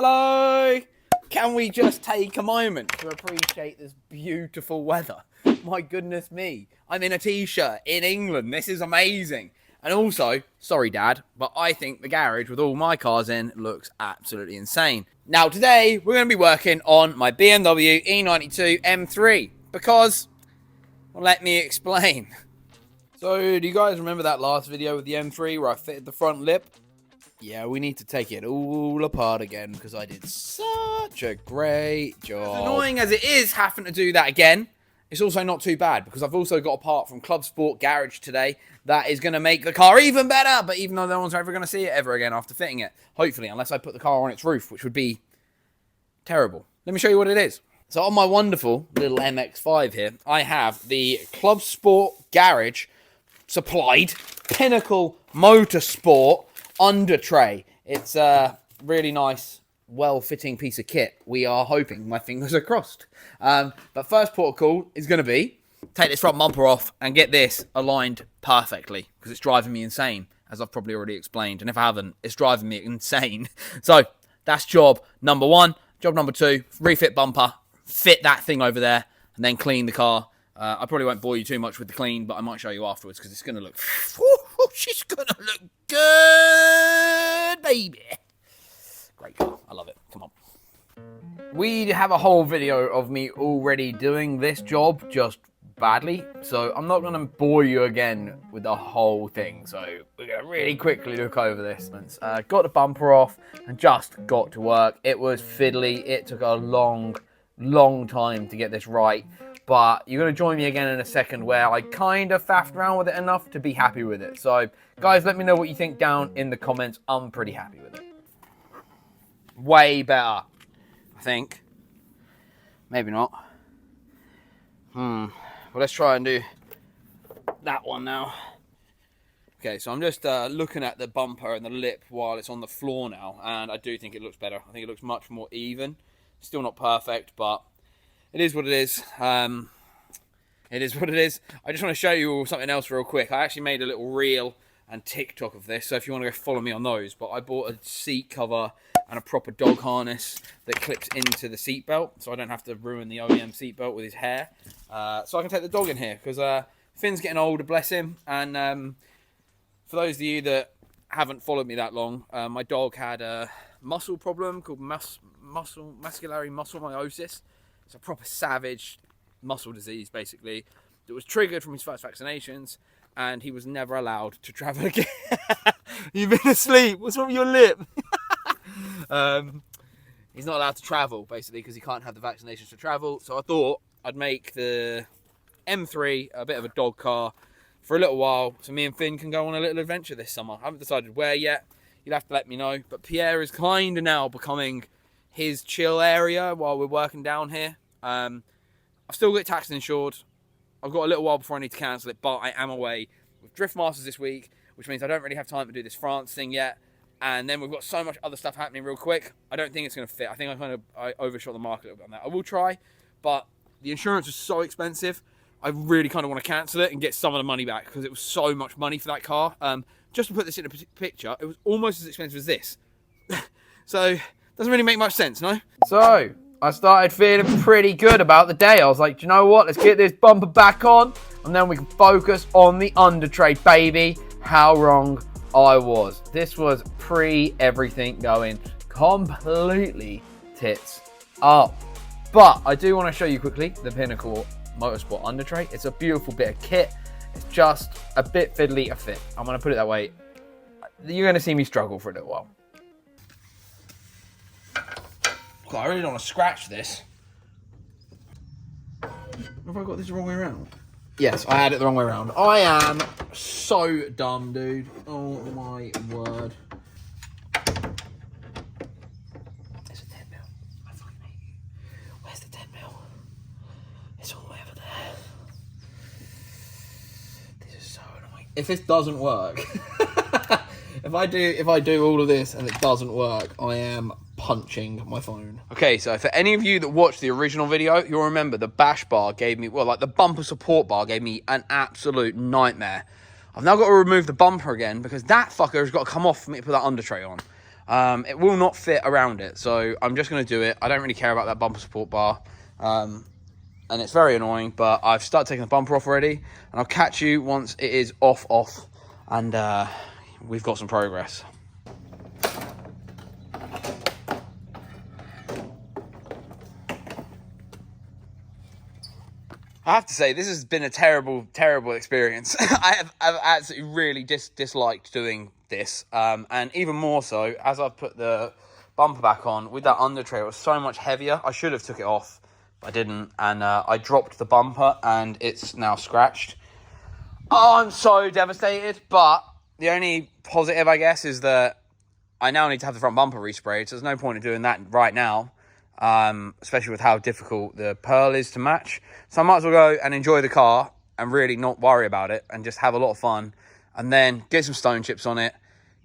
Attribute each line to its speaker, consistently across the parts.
Speaker 1: Hello! Can we just take a moment to appreciate this beautiful weather? My goodness me. I'm in a t-shirt in England. This is amazing. And also, sorry Dad, but I think the garage with all my cars in looks absolutely insane. Now today, we're going to be working on my BMW E92 M3 because, well, let me explain. So, do you guys remember that last video with the M3 where I fitted the front lip? Yeah, we need to take it all apart again because I did such a great job. As annoying as it is having to do that again, it's also not too bad because I've also got a part from Club Sport Garage today that is going to make the car even better, but even though no one's ever going to see it ever again after fitting it. Hopefully, unless I put the car on its roof, which would be terrible. Let me show you what it is. So on my wonderful little MX-5 here, I have the Club Sport Garage supplied Pinnacle Motorsport under tray. It's a really nice, well-fitting piece of kit. We are hoping, my fingers are crossed. But first port of call is going to be take this front bumper off and get this aligned perfectly because it's driving me insane, as I've probably already explained. And if I haven't, it's driving me insane. So that's job number one. Job number two, refit bumper, fit that thing over there, and then clean the car. I probably won't bore you too much with the clean, but I might show you afterwards because it's going to look... she's going to look good, baby. Great car. I love it. Come on. We have a whole video of me already doing this job just badly, so I'm not going to bore you again with the whole thing. So we're going to really quickly look over this. Got the bumper off and just got to work. It was fiddly. It took a long time to get this right. But you're going to join me again in a second where I kind of faffed around with it enough to be happy with it. So, guys, let me know what you think down in the comments. I'm pretty happy with it. Way better, I think. Maybe not. Well, let's try and do that one now. Okay, so I'm just looking at the bumper and the lip while it's on the floor now. And I do think it looks better. I think it looks much more even. Still not perfect, but... it is what it is. It is what it is. I just want to show you something else real quick. I actually made a little reel and TikTok of this, so if you want to go follow me on those. But I bought a seat cover and a proper dog harness that clips into the seatbelt, so I don't have to ruin the OEM seatbelt with his hair. So I can take the dog in here, because Finn's getting older, bless him. And for those of you that haven't followed me that long, my dog had a muscle problem called muscular muscle myositis. It's a proper savage muscle disease, basically, that was triggered from his first vaccinations, and he was never allowed to travel again. You've been asleep. What's wrong with your lip? He's not allowed to travel, basically, because he can't have the vaccinations to travel. So I thought I'd make the M3 a bit of a dog car for a little while, so me and Finn can go on a little adventure this summer. I haven't decided where yet. You'll have to let me know. But Pierre is kind of now becoming his chill area while we're working down here. I've still got taxed and insured. I've got a little while before I need to cancel it, but I am away with Drift Masters this week, which means I don't really have time to do this France thing yet. And then we've got so much other stuff happening real quick. I don't think it's going to fit. I think I overshot the mark a little bit on that. I will try, but the insurance is so expensive. I really kind of want to cancel it and get some of the money back because it was so much money for that car. Just to put this in a picture, it was almost as expensive as this. So, doesn't really make much sense, no? So, I started feeling pretty good about the day. I was like, do you know what? Let's get this bumper back on, and then we can focus on the under tray, baby. How wrong I was. This was pre-everything going completely tits up. But I do want to show you quickly the Pinnacle Motorsport under tray. It's a beautiful bit of kit. It's just a bit fiddly to fit. I'm going to put it that way. You're going to see me struggle for a little while. God, I really don't want to scratch this. Have I got this the wrong way around? Yes, I had it the wrong way around. I am so dumb, dude. Oh my word. There's a 10mm. I fucking hate you. Where's the 10mm? It's all the way over there. This is so annoying. If this doesn't work, if I do all of this and it doesn't work, I am punching my phone. Okay, so for any of you that watched the original video, you'll remember the bash bar gave me, well, like the bumper support bar gave me an absolute nightmare. I've now got to remove the bumper again because that fucker has got to come off for me to put that under tray on. It will not fit around it, so I'm just going to do it. I don't really care about that bumper support bar, and it's very annoying, but I've started taking the bumper off already, and I'll catch you once it is off, and we've got some progress. I have to say, this has been a terrible, terrible experience. I've absolutely really disliked doing this. And even more so, as I've put the bumper back on, with that under tray, it was so much heavier. I should have took it off, but I didn't. And I dropped the bumper, and it's now scratched. Oh, I'm so devastated. But the only positive, I guess, is that I now need to have the front bumper resprayed. So there's no point in doing that right now. Especially with how difficult the pearl is to match. So I might as well go and enjoy the car and really not worry about it and just have a lot of fun, and then get some stone chips on it,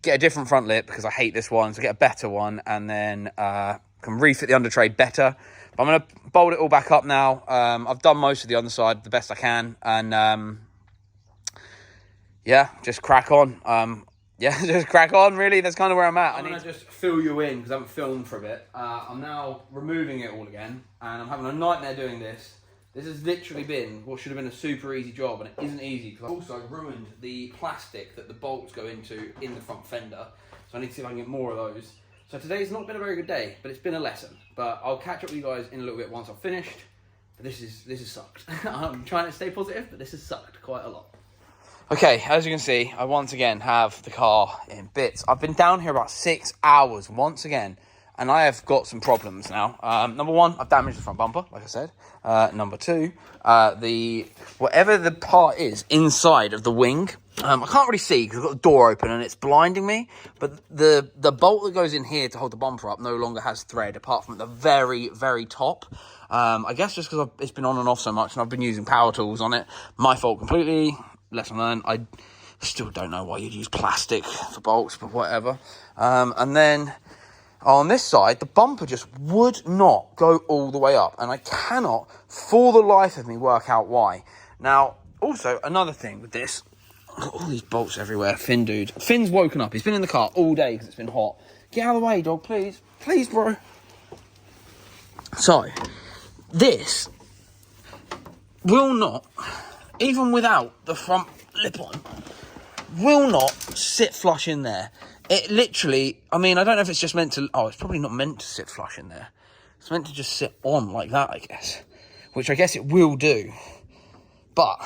Speaker 1: get a different front lip because I hate this one, so get a better one, and then can refit the under tray better. But I'm going to bolt it all back up now. I've done most of the underside the best I can, and yeah, just crack on. Yeah, just crack on, really. That's kind of where I'm at. I'm going to just fill you in because I haven't filmed for a bit. I'm now removing it all again, and I'm having a nightmare doing this. This has literally been what should have been a super easy job, and it isn't easy because I've also ruined the plastic that the bolts go into in the front fender. So I need to see if I can get more of those. So today's not been a very good day, but it's been a lesson. But I'll catch up with you guys in a little bit once I've finished. But this has sucked. I'm trying to stay positive, but this has sucked quite a lot. Okay, as you can see, I once again have the car in bits. I've been down here about 6 hours once again, and I have got some problems now. Number one, I've damaged the front bumper, like I said. Number two, whatever the part is inside of the wing, I can't really see because I've got the door open and it's blinding me, but the bolt that goes in here to hold the bumper up no longer has thread, apart from at the very, very top. I guess just because it's been on and off so much and I've been using power tools on it. My fault completely. Lesson learned. I still don't know why you'd use plastic for bolts, but whatever. And then on this side, the bumper just would not go all the way up, and I cannot, for the life of me, work out why. Now, also, another thing with this, I've got all these bolts everywhere. Finn's woken up. He's been in the car all day because it's been hot. Get out of the way, dog, please. Please, bro. So, this will not, even without the front lip on, will not sit flush in there. It literally, I mean, I don't know if it's just meant to, it's probably not meant to sit flush in there. It's meant to just sit on like that, I guess. Which I guess it will do. But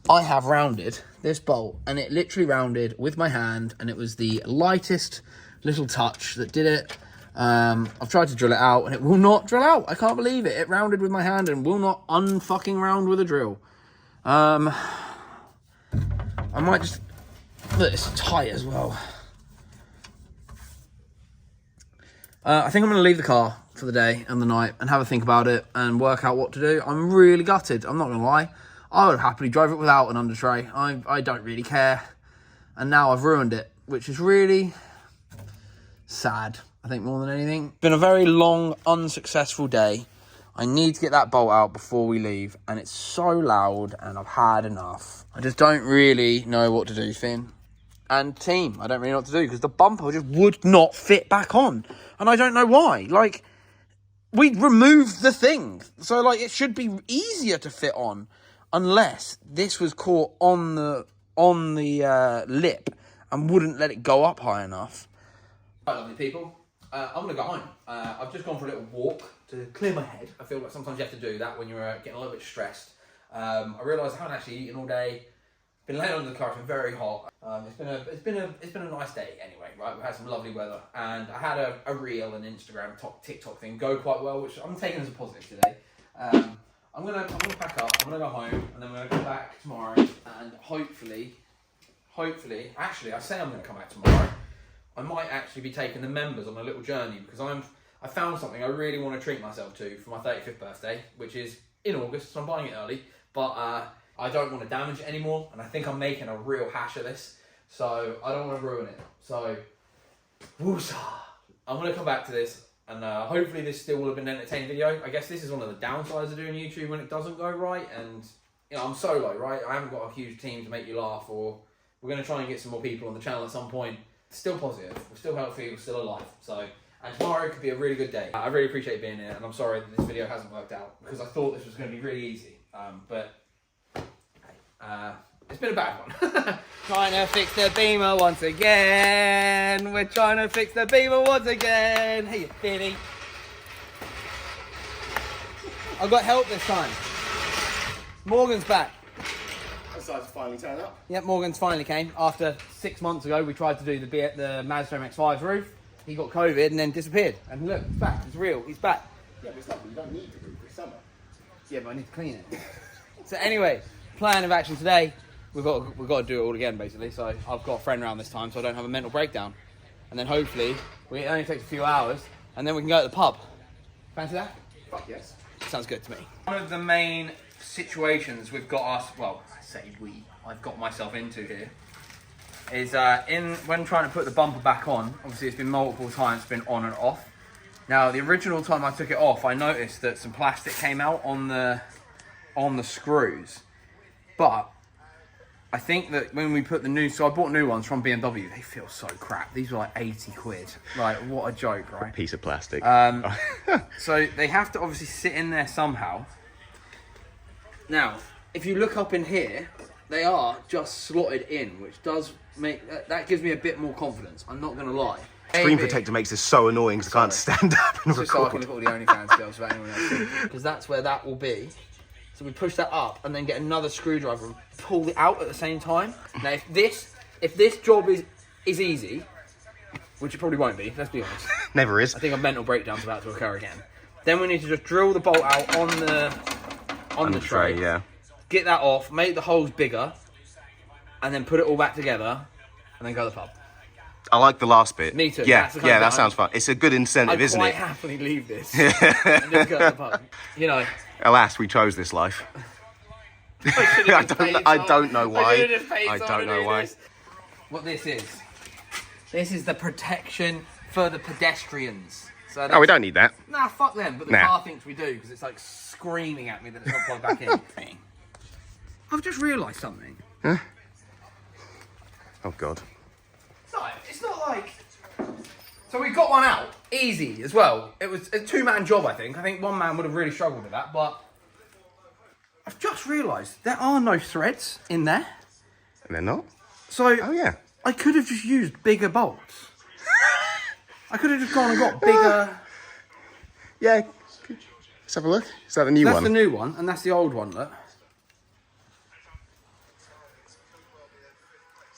Speaker 1: I have rounded this bolt, and it literally rounded with my hand, and it was the lightest little touch that did it. I've tried to drill it out, and it will not drill out. I can't believe it. It rounded with my hand and will not unfucking round with a drill. I might just, look, it's tight as well. I think I'm going to leave the car for the day and the night and have a think about it and work out what to do. I'm really gutted. I'm not going to lie. I would happily drive it without an under tray. I don't really care. And now I've ruined it, which is really sad, I think, more than anything. It's been a very long, unsuccessful day. I need to get that bolt out before we leave, and it's so loud, and I've had enough. I just don't really know what to do, Finn. And team, I don't really know what to do, because the bumper just would not fit back on. And I don't know why. Like, we removed the thing. So, like, it should be easier to fit on, unless this was caught on the lip and wouldn't let it go up high enough. Right, lovely people. I'm going to go home. I've just gone for a little walk to clear my head. I feel like sometimes you have to do that when you're getting a little bit stressed. I realised I haven't actually eaten all day. Been laying under the car. It's been very hot. It's been a nice day anyway, right? We've had some lovely weather, and I had a reel and Instagram, TikTok thing go quite well, which I'm taking as a positive today. I'm gonna pack up. I'm gonna go home, and then we're gonna go back tomorrow, and hopefully, actually, I say I'm gonna come back tomorrow. I might actually be taking the members on a little journey, because I found something I really want to treat myself to for my 35th birthday, which is in August, so I'm buying it early, but I don't want to damage it anymore, and I think I'm making a real hash of this, so I don't want to ruin it. So, woosah. I'm going to come back to this, and hopefully this still will have been an entertaining video. I guess this is one of the downsides of doing YouTube when it doesn't go right, and you know, I'm solo, right? I haven't got a huge team to make you laugh, or we're going to try and get some more people on the channel at some point. still positive. We're still healthy. We're still alive. So, and tomorrow could be a really good day. I really appreciate being here, and I'm sorry that this video hasn't worked out because I thought this was going to be really easy. But it's been a bad one. Trying to fix the beamer once again. We're trying to fix the beamer once again. Hey, you Finny. I got help this time. Morgan's back.
Speaker 2: Decided to finally turn up.
Speaker 1: Yep, Morgan's finally came. After 6 months ago, we tried to do the Mazda MX-5's roof. He got COVID and then disappeared. And look, he's back. It's real. He's back.
Speaker 2: Yeah, but it's not. You don't need the roof this summer.
Speaker 1: Yeah, but I need to clean it. So anyway, plan of action today. We've got to do it all again, basically. So I've got a friend around this time, so I don't have a mental breakdown. And then hopefully, it only takes a few hours, and then we can go to the pub. Fancy that?
Speaker 2: Fuck yes.
Speaker 1: Sounds good to me. One of the main situations we've got us, well, I say I've got myself into here, is when trying to put the bumper back on, obviously it's been multiple times, been on and off. Now, the original time I took it off, I noticed that some plastic came out on the screws. But I think that when we put so I bought new ones from BMW, they feel so crap. These were like 80 quid. Like, what a joke, right?
Speaker 3: Piece of plastic.
Speaker 1: So they have to obviously sit in there somehow. Now, if you look up in here, they are just slotted in, which does make, that gives me a bit more confidence. I'm not going to lie.
Speaker 3: Screen protector makes this so annoying because I can't stand up and
Speaker 1: just so I can
Speaker 3: record.
Speaker 1: look at all the OnlyFans girls without anyone else. Because that's where that will be. So we push that up and then get another screwdriver and pull it out at the same time. Now, if this job is easy, which it probably won't be, let's be honest.
Speaker 3: Never is.
Speaker 1: I think a mental breakdown's about to occur again. Then we need to just drill the bolt out on the tray.
Speaker 3: Yeah.
Speaker 1: Get that off, make the holes bigger, and then put it all back together, and then go to the pub.
Speaker 3: I like the last bit.
Speaker 1: Me too.
Speaker 3: Yeah, that sounds fun. It's a good incentive, isn't
Speaker 1: I'd
Speaker 3: it?
Speaker 1: quite happily leave this and just go to the pub. You know.
Speaker 3: Alas, we chose this life. I don't know why. I don't know why.
Speaker 1: What this is the protection for the pedestrians. So
Speaker 3: Oh, we don't need that.
Speaker 1: Nah, fuck them. But the car thinks we do because it's like screaming at me that it's not plugged back in. I've just realised something.
Speaker 3: Huh? Oh God.
Speaker 1: It's not like. So we got one out easy as well. It was a two-man job, I think. I think one man would have really struggled with that, but I've just realised there are no threads in there.
Speaker 3: And they're not?
Speaker 1: So
Speaker 3: Oh yeah.
Speaker 1: I could have just used bigger bolts. I could have just gone and got bigger.
Speaker 3: Yeah. Let's have a look. Is that the new one?
Speaker 1: That's the new one, and that's the old one, look.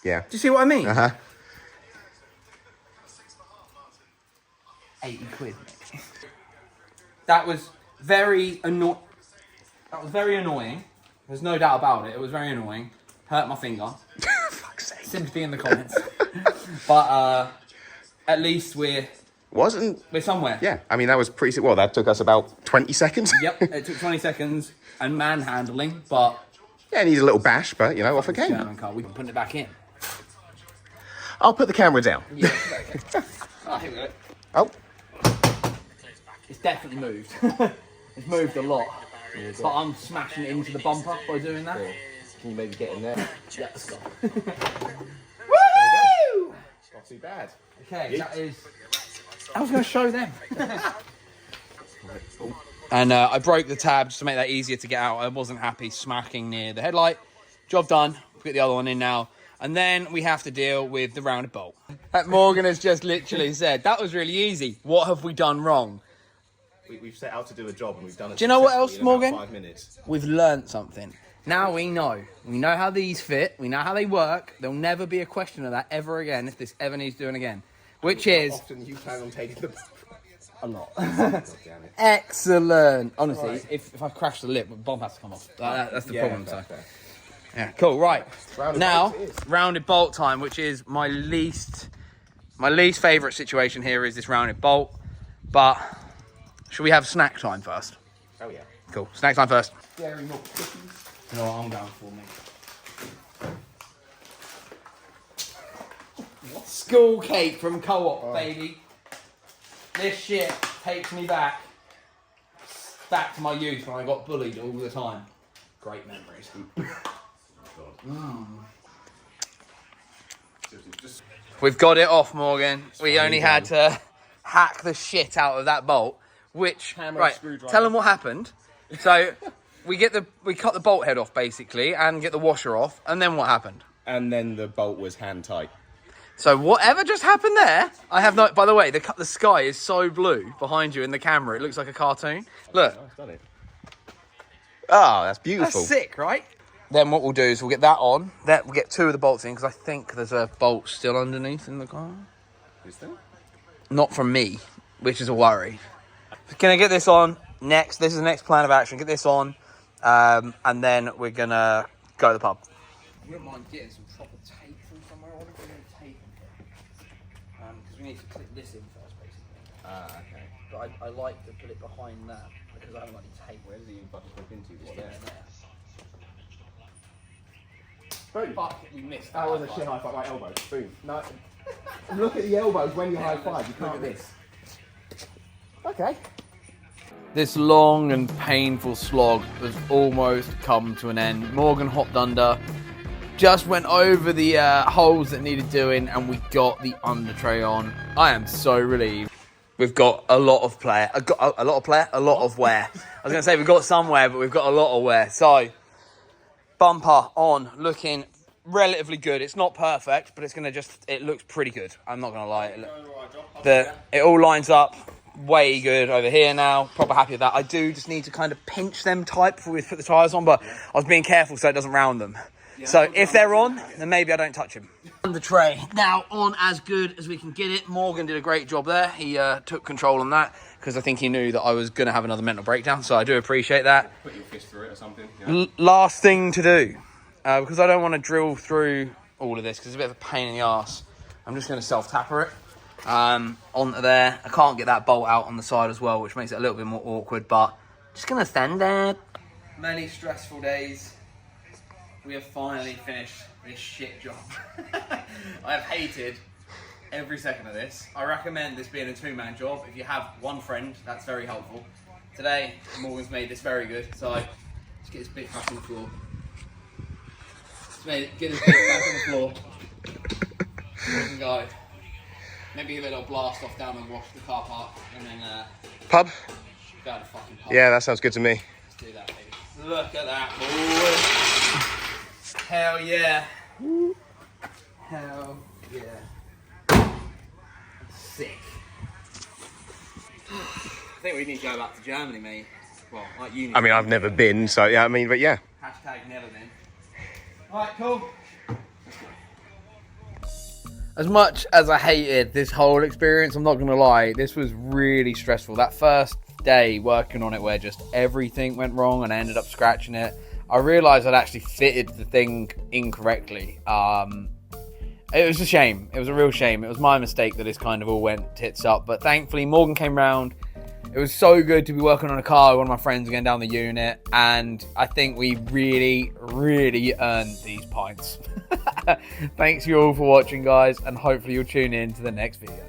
Speaker 3: Yeah.
Speaker 1: Do you see what I mean?
Speaker 3: Uh-huh.
Speaker 1: 80 quid, mate. That was very annoying. There's no doubt about it. It was very annoying. Hurt my finger.
Speaker 3: Fuck's sake.
Speaker 1: Sympathy in the comments. But at least we're somewhere.
Speaker 3: Yeah, I mean, that was pretty... Well, that took us about 20 seconds.
Speaker 1: Yep, it took 20 seconds and manhandling, but...
Speaker 3: Yeah, it needs a little bash, but, you know, off it came.
Speaker 1: German car, we can put it back in.
Speaker 3: I'll put the camera down.
Speaker 1: Yeah, okay. Oh, here we go.
Speaker 3: Oh.
Speaker 1: It's definitely moved. It's moved a lot. But I'm smashing it into the bumper by doing that.
Speaker 2: Can you maybe get in there?
Speaker 1: Yeah, let's go.
Speaker 2: Woo! Not too bad.
Speaker 1: Okay, that is... I was going to show them. And I broke the tab just to make that easier to get out. I wasn't happy smacking near the headlight. Job done. We'll get the other one in now. And then we have to deal with the rounded bolt. That Morgan has just literally said, that was really easy. What have we done wrong?
Speaker 2: We've set out to do a job and we've done it.
Speaker 1: Do you know what else,
Speaker 2: in about
Speaker 1: Morgan?
Speaker 2: 5 minutes.
Speaker 1: We've learnt something. Now we know. We know how these fit. We know how they work. There'll never be a question of that ever again if this ever needs doing again. Which is...
Speaker 2: How often you plan on taking the...
Speaker 1: a lot.
Speaker 2: God damn it.
Speaker 1: Excellent. Honestly,
Speaker 2: Right.
Speaker 1: if I crash the lip, the bomb has to come off. That's the problem.
Speaker 2: fair,
Speaker 1: So.
Speaker 2: fair.
Speaker 1: Yeah, cool. Right.
Speaker 2: Rounded
Speaker 1: Now,
Speaker 2: bolt it is.
Speaker 1: rounded bolt time, which is my least favourite situation here is this rounded bolt. But should we have snack time first?
Speaker 2: Oh yeah.
Speaker 1: Cool. Snack time first.
Speaker 2: Dairy milk cookies.
Speaker 1: You know what I'm going for, mate. School cake from Co-op, baby. This shit takes me back to my youth when I got bullied all the time. Great memories. We've got it off, Morgan. We only had to hack the shit out of that bolt, which, right, tell them what happened. So we cut the bolt head off, basically, and get the washer off, and then what happened?
Speaker 2: And then the bolt was hand tight.
Speaker 1: So whatever just happened there, I have no... By the way, the sky is so blue behind you in the camera. It looks like a cartoon. Look.
Speaker 2: Oh, that's beautiful.
Speaker 1: That's sick, right? Then what we'll do is we'll get that on. We'll get 2 of the bolts in, because I think there's a bolt still underneath in the car.
Speaker 2: Is there?
Speaker 1: Not from me, which is a worry. Gonna get this on next. This is the next plan of action. Get this on, and then we're gonna go to the pub. I wouldn't mind getting some proper tape from somewhere. I wonder if we need tape in here. Because we need to clip this in first, basically.
Speaker 2: Okay.
Speaker 1: But I like to put it behind that, because I haven't got any tape.
Speaker 2: Where does it even fucking clip into? What
Speaker 1: There
Speaker 2: there?
Speaker 1: and there. Fuck, we missed that.
Speaker 2: That was a shit high five by elbows. Boom. No. Look at the elbows when you high five. You can't miss. Okay.
Speaker 1: This long and painful slog has almost come to an end. Morgan hopped under, just went over the holes that needed doing, and we got the under tray on. I am so relieved. We've got a lot of wear. I was going to say we've got some wear, but we've got a lot of wear. So, bumper on, looking relatively good. It's not perfect, but it looks pretty good. I'm not going to lie. It all lines up way good over here now. Proper happy with that. I do just need to kind of pinch them tight before we put the tyres on, but I was being careful so it doesn't round them. So if they're on, then maybe I don't touch them. On the tray. Now on as good as we can get it. Morgan did a great job there. He took control on that, because I think he knew that I was going to have another mental breakdown, so I do appreciate that.
Speaker 2: Put your fist through it or something. Yeah.
Speaker 1: Last thing to do, because I don't want to drill through all of this, because it's a bit of a pain in the arse. I'm just going to self-tapper it onto there. I can't get that bolt out on the side as well, which makes it a little bit more awkward, but just going to stand there. Many stressful days. We have finally finished this shit job. I have hated every second of this. I recommend this being a 2-man job. If you have one friend, that's very helpful. Today, Morgan's made this very good, so let's get this bit back on the floor. Get this bit back on the floor. We can go. Maybe give it a little blast off down and wash the car park, and then
Speaker 3: Pub?
Speaker 1: go to the fucking pub.
Speaker 3: Yeah, that sounds good to me.
Speaker 1: Let's do that, baby. Look at that, boy. Hell yeah. Hell yeah. Sick. I think we need to go back to Germany, mate. Well, like uni.
Speaker 3: I mean, I've never been, so yeah, but yeah.
Speaker 1: Hashtag never been. Alright, cool. As much as I hated this whole experience, I'm not going to lie, this was really stressful. That first day working on it where just everything went wrong and I ended up scratching it, I realised I'd actually fitted the thing incorrectly. It was a shame. It was a real shame. It was my mistake that this kind of all went tits up. But thankfully, Morgan came round. It was so good to be working on a car with one of my friends again down the unit. And I think we really, really earned these pints. Thanks you all for watching, guys. And hopefully you'll tune in to the next video.